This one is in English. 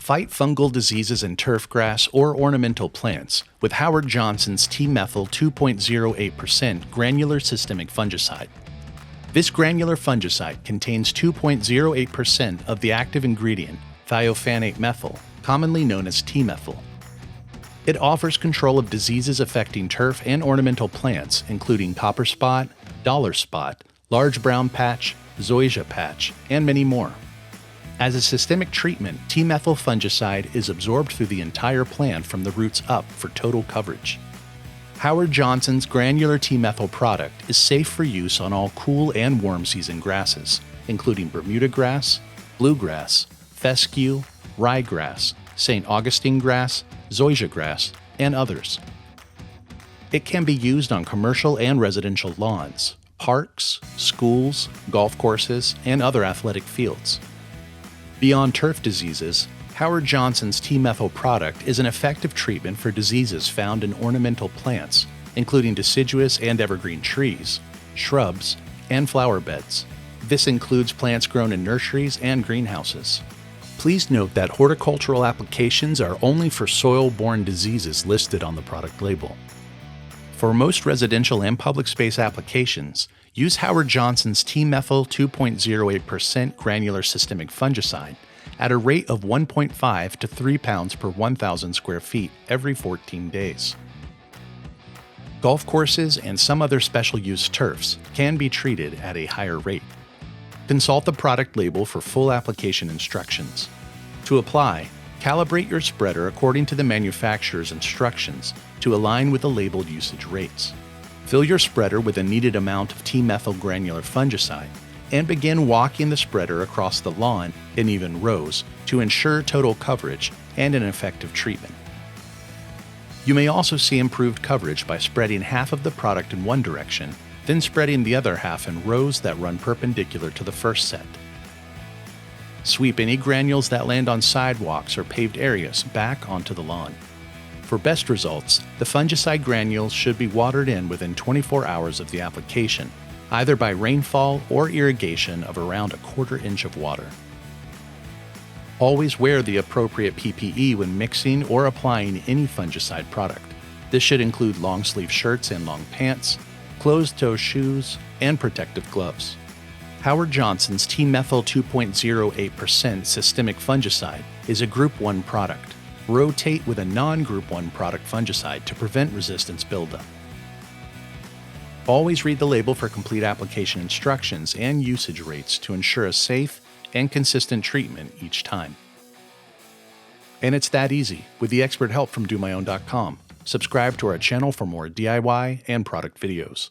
Fight fungal diseases in turf grass or ornamental plants with Howard Johnson's T-Methyl 2.08% Granular Systemic Fungicide. This granular fungicide contains 2.08% of the active ingredient, thiophanate methyl, commonly known as T-Methyl. It offers control of diseases affecting turf and ornamental plants, including copper spot, dollar spot, large brown patch, zoysia patch, and many more. As a systemic treatment, T-Methyl fungicide is absorbed through the entire plant from the roots up for total coverage. Howard Johnson's granular T-Methyl product is safe for use on all cool and warm season grasses, including Bermuda grass, bluegrass, fescue, ryegrass, St. Augustine grass, zoysia grass, and others. It can be used on commercial and residential lawns, parks, schools, golf courses, and other athletic fields. Beyond turf diseases, Howard Johnson's T-Methyl product is an effective treatment for diseases found in ornamental plants, including deciduous and evergreen trees, shrubs, and flower beds. This includes plants grown in nurseries and greenhouses. Please note that horticultural applications are only for soil-borne diseases listed on the product label. For most residential and public space applications, use Howard Johnson's T-Methyl 2.08% granular systemic fungicide at a rate of 1.5 to 3 pounds per 1,000 square feet every 14 days. Golf courses and some other special use turfs can be treated at a higher rate. Consult the product label for full application instructions. To apply, calibrate your spreader according to the manufacturer's instructions to align with the labeled usage rates. Fill your spreader with a needed amount of T-Methyl granular fungicide and begin walking the spreader across the lawn in even rows to ensure total coverage and an effective treatment. You may also see improved coverage by spreading half of the product in one direction, then spreading the other half in rows that run perpendicular to the first set. Sweep any granules that land on sidewalks or paved areas back onto the lawn. For best results, the fungicide granules should be watered in within 24 hours of the application, either by rainfall or irrigation of around a quarter inch of water. Always wear the appropriate PPE when mixing or applying any fungicide product. This should include long-sleeve shirts and long pants, closed-toe shoes, and protective gloves. Howard Johnson's T-Methyl 2.08% systemic fungicide is a Group 1 product. Rotate with a non-Group 1 product fungicide to prevent resistance buildup. Always read the label for complete application instructions and usage rates to ensure a safe and consistent treatment each time. And it's that easy with the expert help from DoMyOwn.com. Subscribe to our channel for more DIY and product videos.